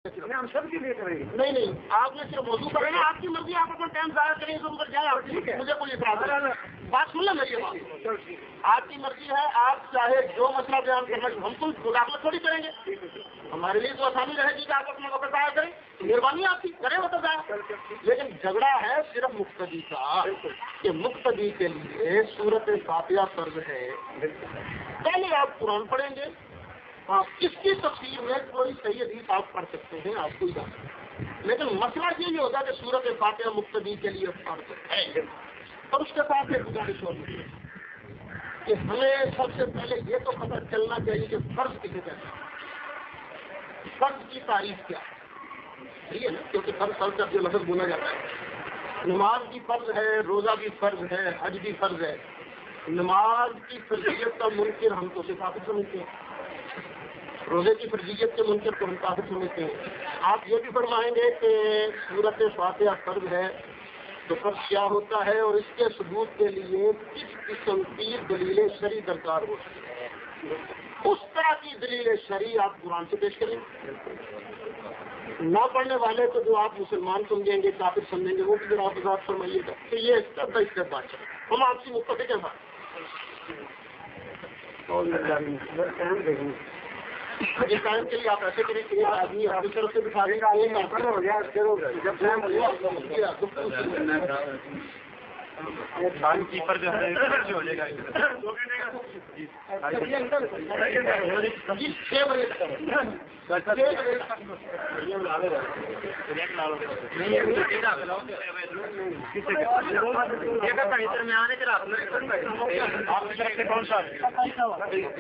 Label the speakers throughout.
Speaker 1: ہم سب کے لیے کریں گے.
Speaker 2: نہیں آپ نے صرف موضوع کریں نا, آپ کی مرضی, آپ اپنا ٹائم ضائع کریں تو ادھر جائیں, مجھے کوئی اعتراض نہیں. بات سن لیں میری, آپ کی مرضی ہے, آپ چاہے جو مسئلہ بیان کرنا, ہم تو مداخلت تھوڑی کریں گے. ہمارے لیے تو آسانی رہے گی کہ آپ اپنا وقت ضائع کریں, مہربانی آپ کی کریں وقت ضائع. لیکن جھگڑا ہے صرف مقتدی کا, کہ مقتدی کے لیے سورت فاتحہ فرض ہے. پہلے آپ قرآن پڑھیں گے, اس کی تفسیر میں کوئی صحیح حدیث آپ پڑھ سکتے ہیں, آپ کو جانا. لیکن مسئلہ یہ ہوتا ہے کہ سورت فاتحہ مقتدی کے لیے فرض ہے. اور اس کے ساتھ ایک گزارش ہوتی ہے کہ ہمیں سب سے پہلے یہ تو پتہ چلنا چاہیے کہ فرض کسے کہتے ہیں, فرض کی تعریف کیا ہے. ٹھیک ہے نا, کیونکہ فرض کا جو لفظ بولا جاتا ہے, نماز بھی فرض ہے, روزہ بھی فرض ہے, حج بھی فرض ہے. نماز کی فرضیت کا منکر ہم تو صرف کافر سمجھتے ہیں, روزے کی فرضیت کے منکر کو ہم کافر سمجھتے ہیں. آپ یہ بھی فرمائیں گے کہ سورت فاتحہ فرض ہے, تو فرض کیا ہوتا ہے اور اس کے ثبوت کے لیے کس قسم کی دلیل شرعی درکار ہوتی ہے. اس طرح کی دلیل شرعی آپ قرآن سے پیش کریں. نہ پڑھنے والے تو جو آپ مسلمان سمجھیں گے, کافر سمجھیں گے, وہ بھی ذرا آپ بات فرمائیے گا کہ یہ اسٹیپ بائی اسٹیپ بات ہے. ہم آپ سے متفق ہیں بات. جس ٹائم کے لیے آپ ایسے کریں کہ آدمی اپنی طرف سے بٹھا دیں
Speaker 1: کیپر جو ہے ہو جائے گا.
Speaker 2: 6 بجے
Speaker 1: کون سا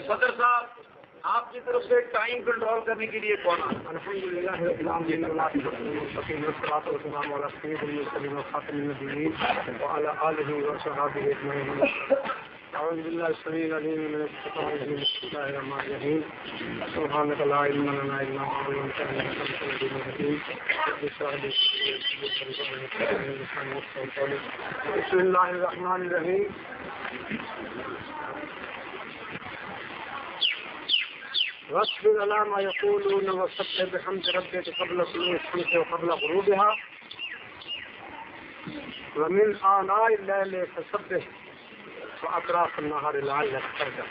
Speaker 1: صدر صاحب آپ کی طرف سے ٹائم کنٹرول کرنے کے لیے کون؟ أعوذ بالله السميع العليم من الشيطان الرجيم. بسم الله الرحمن الرحيم. سبحانك لا علم لنا إلا ما علمتنا إنك أنت العليم الحكيم. بسم الله الرحمن الرحيم. واصبر على ما يقولون وسبح بحمد ربك قبل طلوع الشمس وقبل غروبها ومن آناء الليل فسبح وأطراف النهار لعلك ترجع.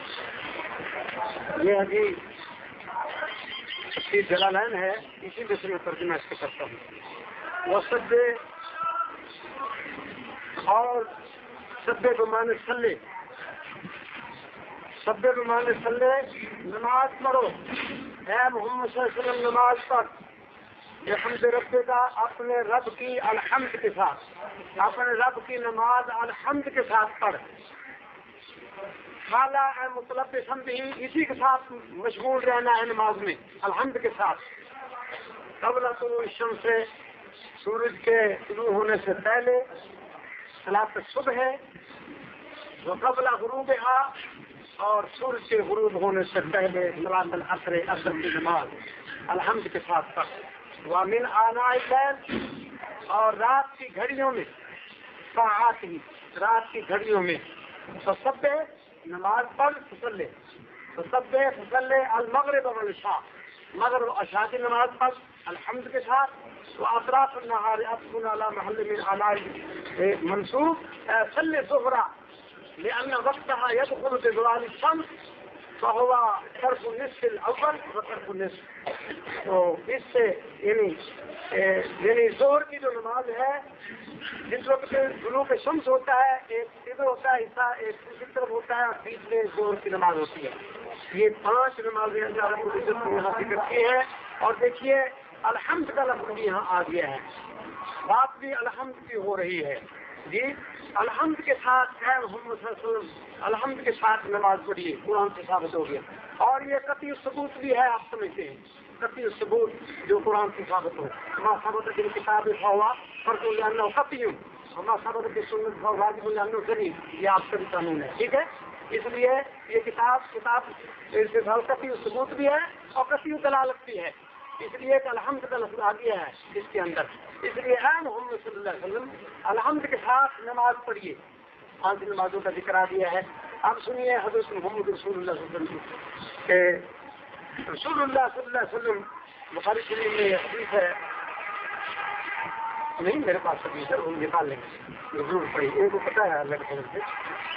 Speaker 1: یہ ابھی تفسیر جلالین ہے, اسی میں سے میں ترجمہ اس کا کرتا ہوں. وسبح اور سبح بمعنی صلی, سبح بمعنی صلی, نماز پڑھو اے محمد صلی اللہ علیہ وسلم, نماز پڑھ بحمد رب کا, اپنے رب کی الحمد کے ساتھ, اپنے رب کی نماز الحمد کے ساتھ پڑھ. خالا ہے مطلب سمجھی, اسی کے ساتھ مشغول رہنا ہے نماز میں الحمد کے ساتھ. قبل طلوع الشمس سے, سورج کے طلوع ہونے سے پہلے صلاۃ صبح ہے. وقبل غروبها, اور سورج کے غروب ہونے سے پہلے صلاۃ العصر, عصر کی نماز الحمد کے ساتھ پڑھ. ومن آناء اللیل, اور رات کی گھڑیوں میں, ساعات ہی رات کی گھڑیوں میں, فسبح نماز پڑھ, فصلی فسبح فصلی المغرب والعشاء, مغرب و عشاء کی نماز پڑھ الحمد کے ساتھ. واطراف النہار اطفن علی محل من علی منصوب صلی الظہر لأن وقتها يدخل بزوال الشمس فهو طرف النصف الاول وطرف النصف. تو اس سے یعنی ظہر کی جو نماز ہے, جس وقت غروب شمس ہوتا ہے, ایک ادھر ہوتا ہے حصہ, ایک دوسری طرف ہوتا ہے, اور بیچ میں ظہر کی نماز ہوتی ہے. یہ 5 نمازیں یہاں ذکر کی ہیں. اور دیکھیے الحمد کا لفظ بھی یہاں آ گیا ہے, بات بھی الحمد کی ہو رہی ہے. جی الحمد کے ساتھ ہے محمد صلی اللہ علیہ وسلم, الحمد کے ساتھ نماز پڑھیے, قرآن سے ثابت ہو گیا. اور یہ قطعی ثبوت بھی ہے, آپ سمجھتے ہیں قطعی ثبوت جو قرآن سے ثابت ہو. ما ثبت کی کتاب ہوا فرض اللہ قطعی, ما ثبت کی سنت واجب اللہ ضروری, یہ آپ کا بھی قانون ہے. ٹھیک ہے, اس لیے یہ کتاب قطعی ثبوت بھی ہے اور قطعی دلالت بھی ہے. اس لیے کہ الحمد کا لفظ آ گیا ہے اس کے اندر. اس لیے اے محمد صلی اللہ علیہ وسلم الحمد کے ساتھ نماز پڑھیے. 5 نمازوں کا ذکر آ دیا ہے. اب سنیے حضرت محمد رسول اللہ صلی اللہ علیہ وسلم کہ رسول اللہ صلی اللہ علیہ وسلم بخاری شریف میں یہ حدیث ہے، نہیں میرے پاس حدیث ہے، وہ نکال لیں گے ضرور پڑھی، ان کو پتہ ہے اللہ کے فضل سے.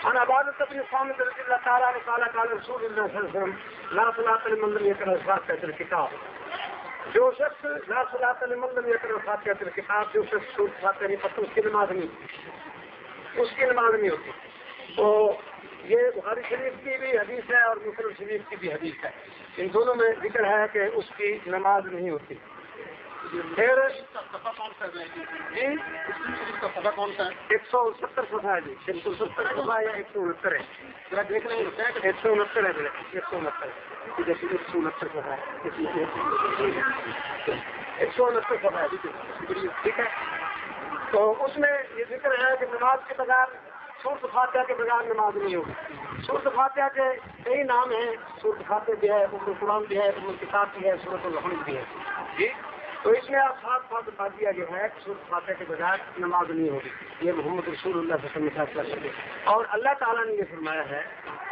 Speaker 1: عن عبادة بن صامت رضي الله تعالى عنه قال قال رسول الله صلى الله عليه وسلم لا صلاة لمن لم يقرأ فاتحة الكتاب. جو شخص لا صلاة لمن لم يقرأ فاتحة الكتاب، جو شخص سورۃ فاتحہ نہیں پڑھتا اس کی نماز نہیں ہوتی، اس کی نماز نہیں ہوتی. تو یہ بخاری شریف کی بھی حدیث ہے اور مسلم شریف کی بھی حدیث ہے، ان دونوں میں ذکر ہے کہ اس کی نماز نہیں ہوتی. پھر جی 170 صفحہ ہے جی، 170 صفحہ یا 169 ہے، ذرا دیکھ لیں 169 ہے، 169 صفحہ ہے، 169 صفحہ ہے، ٹھیک ہے. تو اس میں یہ ذکر ہے کہ نماز کے بغیر سورۃ فاتحہ کے بغیر نماز نہیں ہوگی. سورۃ فاتحہ کے کئی نام ہیں، سورۃ فاتحہ بھی ہے، ام القرآن بھی ہے، ام الکتاب بھی ہے، سورۃ الحمد بھی ہے جی. تو اس میں آپ صاف بتا دیا گیا ہے کہ سورۃ فاتحہ کے بغیر نماز نہیں ہوگی. یہ محمد رسول اللہ صلی اللہ علیہ وسلم کا. اور اللہ تعالیٰ نے یہ فرمایا ہے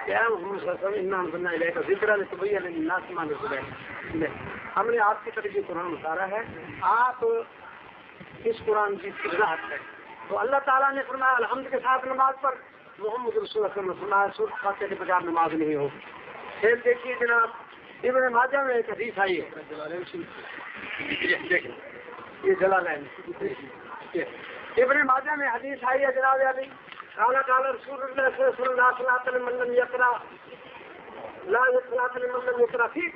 Speaker 1: کہ اے محمد صلی اللہ علیہ وسلم انا انزلنا الیک ذکرا لتبین للناس ما نزل الیہم، ہم نے آپ کی طرف یہ قرآن اتارا ہے، آپ اس قرآن کی وضاحت ہے. تو اللہ تعالیٰ نے فرمایا الحمد کے ساتھ نماز پر، محمد رسول اللہ صلی اللہ علیہ وسلم نے فرمایا سورۃ فاتحہ کے بغیر نماز نہیں ہوگی. پھر دیکھیے جناب ابن ماجہ میں ایک حدیث آئی ہے، دیکھیں یہ جلالین، ابن ماجہ میں حدیث آئی ہے جناب علی قال قال رسول اللہ صلی اللہ علیہ وسلم لا صلاۃ لمن لم یقرأ لا صلاۃ لمن لم یقرأ فی